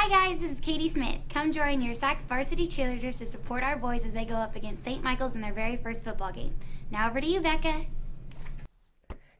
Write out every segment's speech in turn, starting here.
Hi guys, this is Katie Smith. Come join your SAC's varsity cheerleaders to support our boys as they go up against St. Michael's in their very first football game. Now over to you, Becca.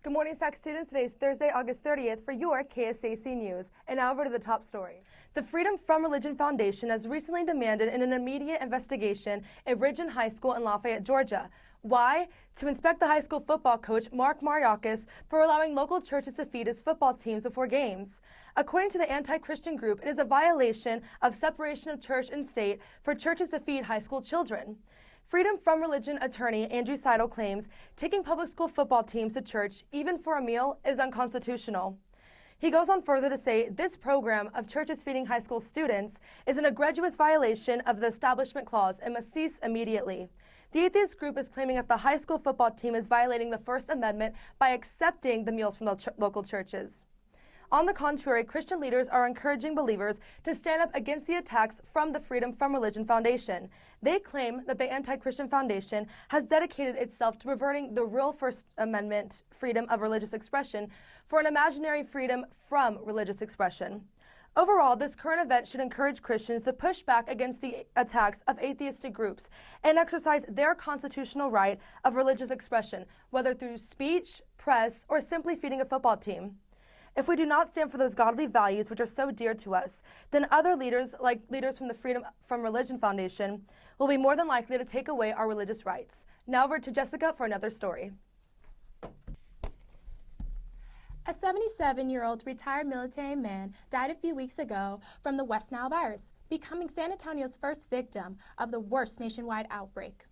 Good morning, SAC students. Today is Thursday, August 30th for your KSAC News. And now over to the top story. The Freedom from Religion Foundation has recently demanded an immediate investigation at Ridgeon High School in Lafayette, Georgia. Why? To inspect the high school football coach, Mark Mariakis, for allowing local churches to feed his football teams before games. According to the anti-Christian group, it is a violation of separation of church and state for churches to feed high school children. Freedom from Religion attorney Andrew Seidel claims taking public school football teams to church, even for a meal, is unconstitutional. He goes on further to say this program of churches feeding high school students is an egregious violation of the Establishment Clause and must cease immediately. The atheist group is claiming that the high school football team is violating the First Amendment by accepting the meals from the local churches. On the contrary, Christian leaders are encouraging believers to stand up against the attacks from the Freedom from Religion Foundation. They claim that the anti-Christian foundation has dedicated itself to perverting the real First Amendment freedom of religious expression for an imaginary freedom from religious expression. Overall, this current event should encourage Christians to push back against the attacks of atheistic groups and exercise their constitutional right of religious expression, whether through speech, press, or simply feeding a football team. If we do not stand for those godly values which are so dear to us, then other leaders, like leaders from the Freedom from Religion Foundation, will be more than likely to take away our religious rights. Now over to Jessica for another story. A 77-year-old retired military man died a few weeks ago from the West Nile virus, becoming San Antonio's first victim of the worst nationwide outbreak.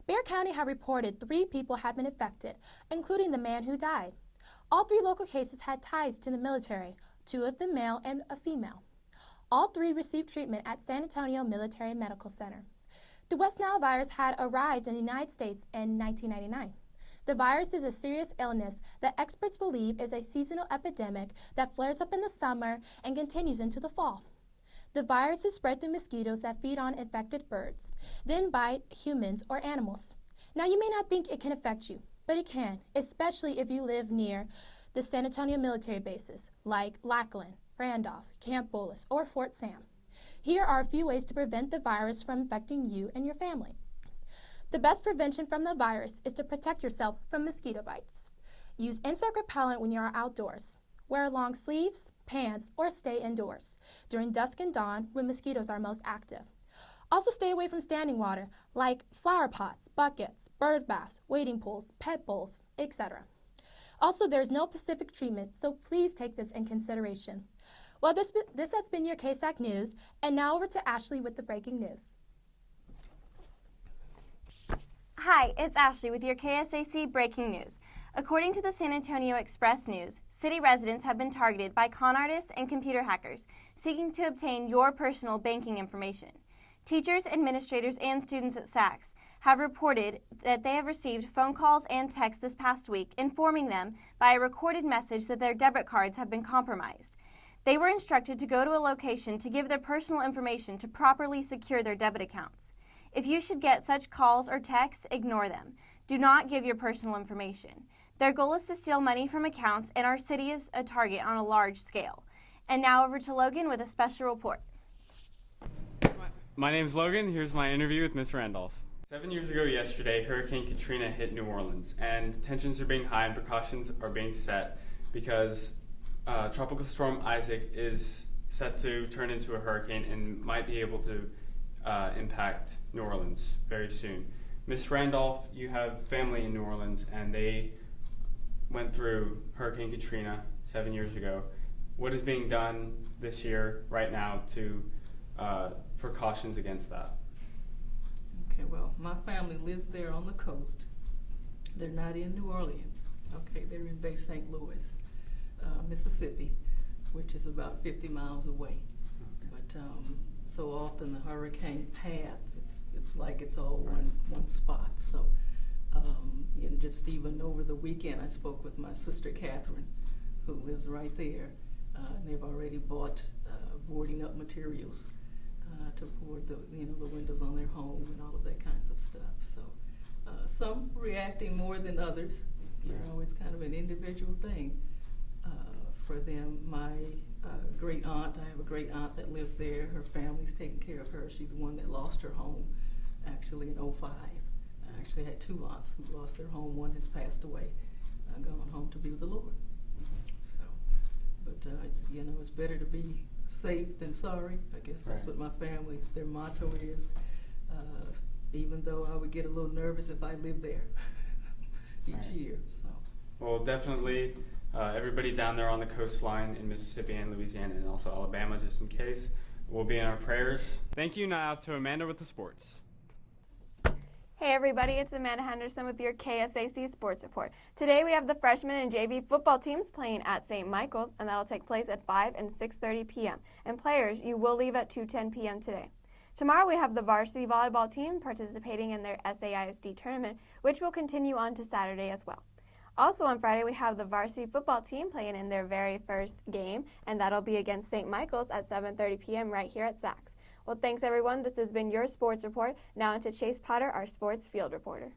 Bexar County had reported 3 people had been infected, including the man who died. All 3 local cases had ties to the military, 2 of them male and a female. All 3 received treatment at San Antonio Military Medical Center. The West Nile virus had arrived in the United States in 1999. The virus is a serious illness that experts believe is a seasonal epidemic that flares up in the summer and continues into the fall. The virus is spread through mosquitoes that feed on infected birds, then bite humans or animals. Now, you may not think it can affect you, but it can, especially if you live near the San Antonio military bases like Lackland, Randolph, Camp Bullis, or Fort Sam. Here are a few ways to prevent the virus from infecting you and your family. The best prevention from the virus is to protect yourself from mosquito bites. Use insect repellent when you are outdoors. Wear long sleeves, pants, or stay indoors during dusk and dawn when mosquitoes are most active. Also stay away from standing water like flower pots, buckets, bird baths, wading pools, pet bowls, etc. Also, there is no specific treatment, so please take this in consideration. Well, this has been your KSAC News, and now over to Ashley with the breaking news. Hi, it's Ashley with your KSAC breaking news. According to the San Antonio Express News, city residents have been targeted by con artists and computer hackers seeking to obtain your personal banking information. Teachers, administrators, and students at SACS have reported that they have received phone calls and texts this past week informing them by a recorded message that their debit cards have been compromised. They were instructed to go to a location to give their personal information to properly secure their debit accounts. If you should get such calls or texts, ignore them. Do not give your personal information. Their goal is to steal money from accounts, and our city is a target on a large scale. And now over to Logan with a special report. My name's Logan. Here's my interview with Ms. Randolph. 7 years ago yesterday, Hurricane Katrina hit New Orleans, and tensions are being high and precautions are being set because Tropical Storm Isaac is set to turn into a hurricane and might be able to impact New Orleans very soon. Ms. Randolph, you have family in New Orleans, and they went through Hurricane Katrina 7 years ago. What is being done this year, right now, to for cautions against that? Okay, well, my family lives there on the coast. They're not in New Orleans. Okay, they're in Bay St. Louis, Mississippi, which is about 50 miles away. Okay. But so often the hurricane path, it's like it's all one spot. So, just even over the weekend, I spoke with my sister Catherine, who lives right there, and they've already bought boarding up materials to board the windows on their home and all of that kinds of stuff. So, some reacting more than others. You know, it's kind of an individual thing for them. My great aunt. I have a great aunt that lives there. Her family's taking care of her. She's the one that lost her home actually in '05. I actually had two aunts who lost their home. One has passed away, gone home to be with the Lord. So, but it's better to be safe than sorry. I guess that's what my family's, their motto is. Even though I would get a little nervous if I lived there each year. So. Well, definitely everybody down there on the coastline in Mississippi and Louisiana and also Alabama, just in case, will be in our prayers. Thank you. Now to Amanda with the sports. Hey everybody, it's Amanda Henderson with your KSAC Sports Report. Today we have the freshman and JV football teams playing at St. Michael's, and that'll take place at 5 and 6:30 p.m. And players, you will leave at 2:10 p.m. today. Tomorrow we have the varsity volleyball team participating in their SAISD tournament, which will continue on to Saturday as well. Also on Friday we have the varsity football team playing in their very first game, and that'll be against St. Michael's at 7:30 p.m. right here at SACS. Well, thanks everyone. This has been your sports report. Now into Chase Potter, our sports field reporter.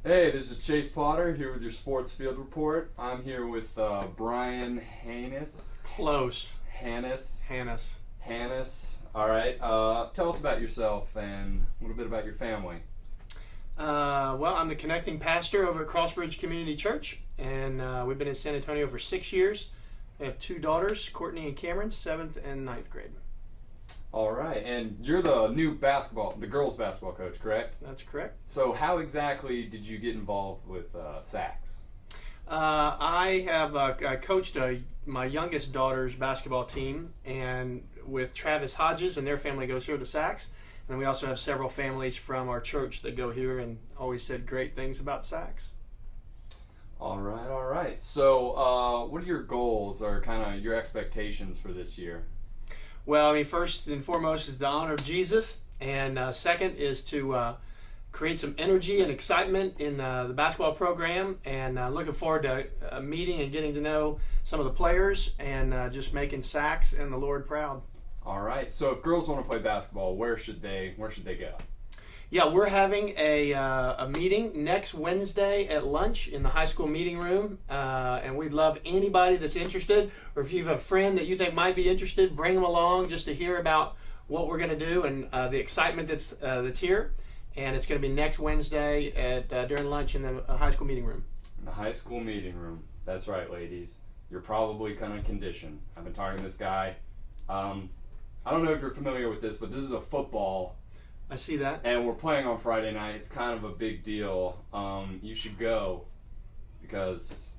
Hey, this is Chase Potter here with your sports field report. I'm here with Brian Hannis. Close. Hannis. All right. Tell us about yourself and a little bit about your family. Well, I'm the connecting pastor over at Crossbridge Community Church, and we've been in San Antonio for 6 years. I have two daughters, Courtney and Cameron, 7th and 9th grade. All right, and you're the new the girls basketball coach, correct? That's correct. So how exactly did you get involved with SACS? I have coached my youngest daughter's basketball team, and with Travis Hodges and their family goes here to SACS. And we also have several families from our church that go here and always said great things about SACS. All right. So what are your goals or kind of your expectations for this year? Well, I mean, first and foremost is to honor Jesus, and second is to create some energy and excitement in the basketball program, and looking forward to meeting and getting to know some of the players and just making SACS and the Lord proud. All right. So if girls want to play basketball, where should they go? Yeah, we're having a meeting next Wednesday at lunch in the high school meeting room, and we'd love anybody that's interested, or if you have a friend that you think might be interested, bring them along just to hear about what we're going to do and the excitement that's here. And it's going to be next Wednesday at during lunch in the high school meeting room. In the high school meeting room. That's right, ladies. You're probably kind of conditioned. I've been talking to this guy. I don't know if you're familiar with this, but this is a football. I see that. And we're playing on Friday night. It's kind of a big deal. You should go because,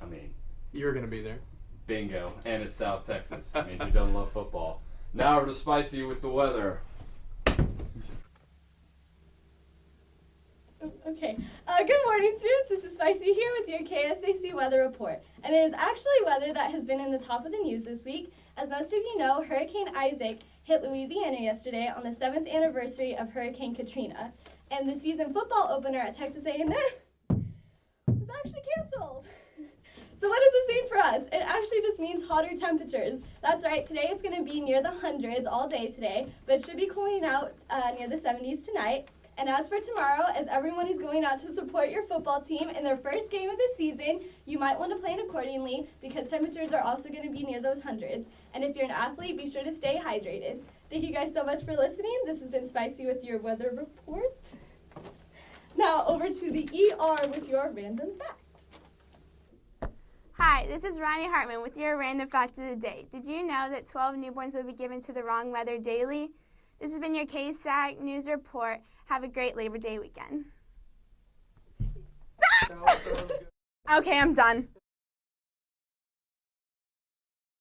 I mean... You're going to be there. Bingo. And it's South Texas. I mean, who doesn't love football? Now we're to Spicy with the weather. Okay. Good morning, students. This is Spicy here with your KSAC weather report. And it is actually weather that has been in the top of the news this week. As most of you know, Hurricane Isaac hit Louisiana yesterday on the 7th anniversary of Hurricane Katrina. And the season football opener at Texas A&M was actually canceled. So what does this mean for us? It actually just means hotter temperatures. That's right, today it's going to be near the hundreds all day today, but it should be cooling out near the 70s tonight. And as for tomorrow, as everyone is going out to support your football team in their first game of the season, you might want to plan accordingly because temperatures are also going to be near those hundreds. And if you're an athlete, be sure to stay hydrated. Thank you guys so much for listening. This has been Spicy with your weather report. Now over to the ER with your random fact. Hi, this is Ronnie Hartman with your random fact of the day. Did you know that 12 newborns will be given to the wrong mother daily? This has been your KSAC News Report. Have a great Labor Day weekend. Okay, I'm done.